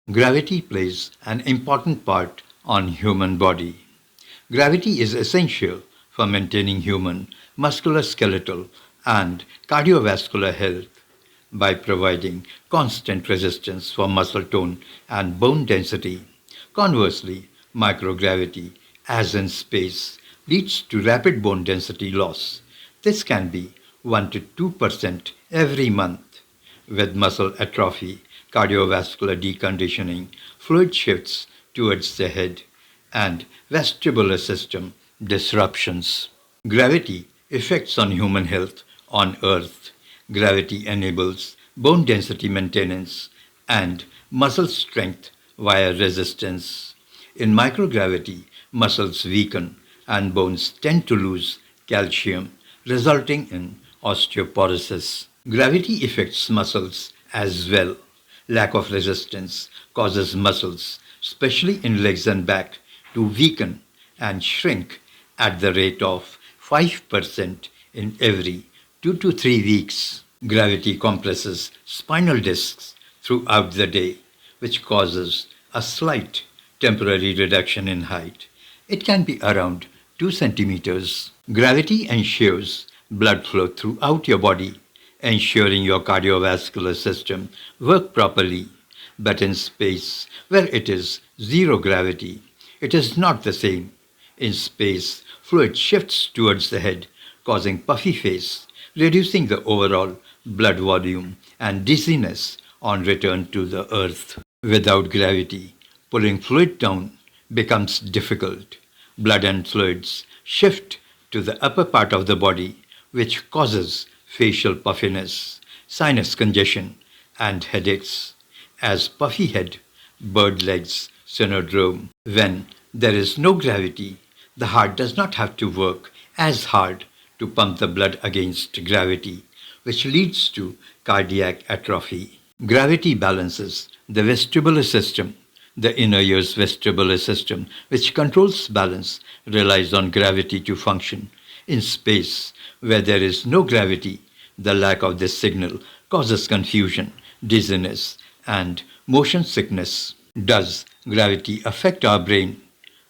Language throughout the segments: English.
Gravity plays an important part on human body. Gravity is essential for maintaining human musculoskeletal and cardiovascular health by providing constant resistance for muscle tone and bone density. Conversely, microgravity, as in space, leads to rapid bone density loss. This can be 1 to 2% every month. With muscle atrophy, cardiovascular deconditioning, fluid shifts towards the head, and vestibular system disruptions. Gravity effects on human health on Earth. Gravity enables bone density maintenance and muscle strength via resistance. In microgravity, muscles weaken and bones tend to lose calcium, resulting in osteoporosis. Gravity affects muscles as well. Lack of resistance causes muscles, especially in legs and back, to weaken and shrink at the rate of 5% in every 2 to 3 weeks. Gravity compresses spinal discs throughout the day, which causes a slight temporary reduction in height. It can be around 2 centimeters. Gravity ensures blood flow throughout your body, ensuring your cardiovascular system work properly. But in space, where it is zero gravity, it is not the same. In space, fluid shifts towards the head, causing puffy face, reducing the overall blood volume and dizziness on return to the earth. Without gravity, pulling fluid down becomes difficult. Blood and fluids shift to the upper part of the body, which causes facial puffiness, sinus congestion, and headaches. As puffy head, bird legs syndrome. When there is no gravity, the heart does not have to work as hard to pump the blood against gravity, which leads to cardiac atrophy. Gravity balances the vestibular system. The inner ear's vestibular system, which controls balance, relies on gravity to function. In space, where there is no gravity, the lack of this signal causes confusion, dizziness, and motion sickness. Does gravity affect our brain?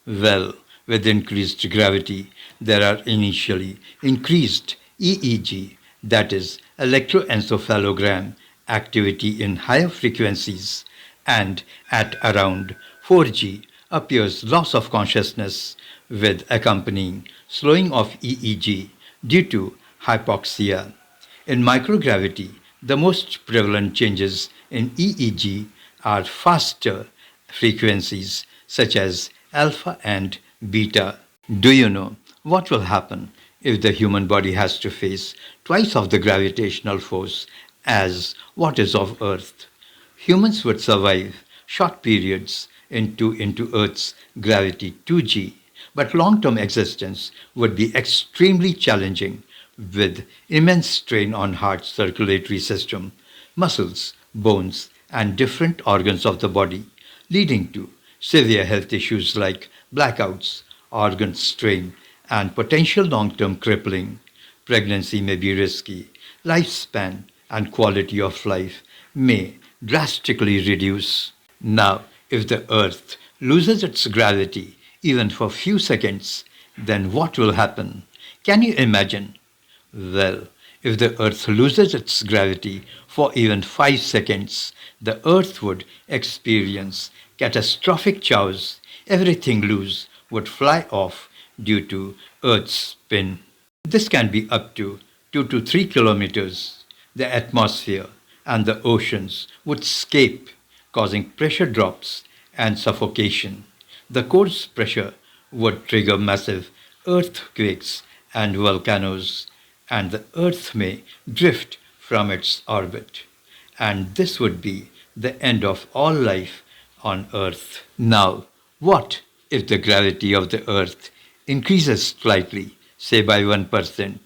Well, with increased gravity, there are initially increased EEG, that is, electroencephalogram activity in higher frequencies, and at around 4G appears loss of consciousness with accompanying slowing of EEG due to hypoxia. In microgravity, the most prevalent changes in EEG are faster frequencies such as alpha and beta. Do you know what will happen if the human body has to face twice of the gravitational force as what is of Earth? Humans would survive short periods into Earth's gravity 2G, but long-term existence would be extremely challenging with immense strain on heart circulatory system, muscles, bones, and different organs of the body, leading to severe health issues like blackouts, organ strain, and potential long-term crippling. Pregnancy may be risky. Lifespan and quality of life may drastically reduce. Now, if the Earth loses its gravity even for few seconds, then what will happen? Can you imagine? Well, if the Earth loses its gravity for even 5 seconds, the Earth would experience catastrophic chaos. Everything loose would fly off due to Earth's spin. This can be up to 2 to 3 kilometers. The atmosphere and the oceans would escape, causing pressure drops and suffocation. The core's pressure would trigger massive earthquakes and volcanoes, and the Earth may drift from its orbit. And this would be the end of all life on Earth. Now, what if the gravity of the Earth increases slightly, say by 1%?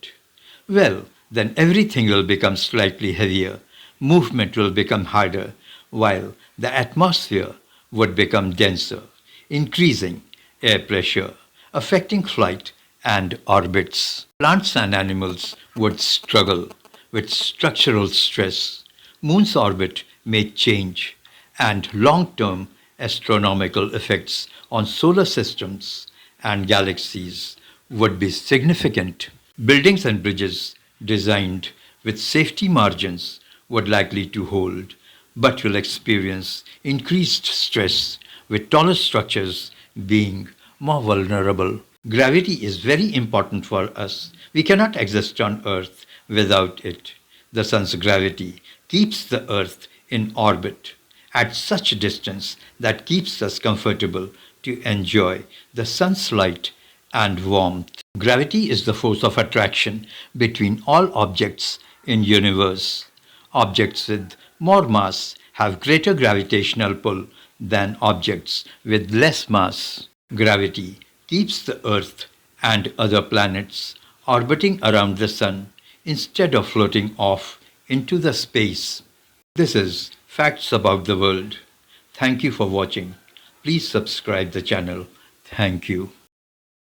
Well, then everything will become slightly heavier, movement will become harder, while the atmosphere would become denser, increasing air pressure, affecting flight and orbits. Plants and animals would struggle with structural stress. Moon's orbit may change, and long-term astronomical effects on solar systems and galaxies would be significant. Buildings and bridges designed with safety margins would likely to hold, but will experience increased stress with taller structures being more vulnerable. Gravity is very important for us. We cannot exist on Earth without it. The sun's gravity keeps the Earth in orbit at such a distance that keeps us comfortable to enjoy the sun's light and warmth. Gravity is the force of attraction between all objects in universe. Objects with more mass have greater gravitational pull than objects with less mass. Gravity keeps the Earth and other planets orbiting around the Sun instead of floating off into the space. This is Facts About the World. Thank you for watching. Please subscribe the channel. Thank you.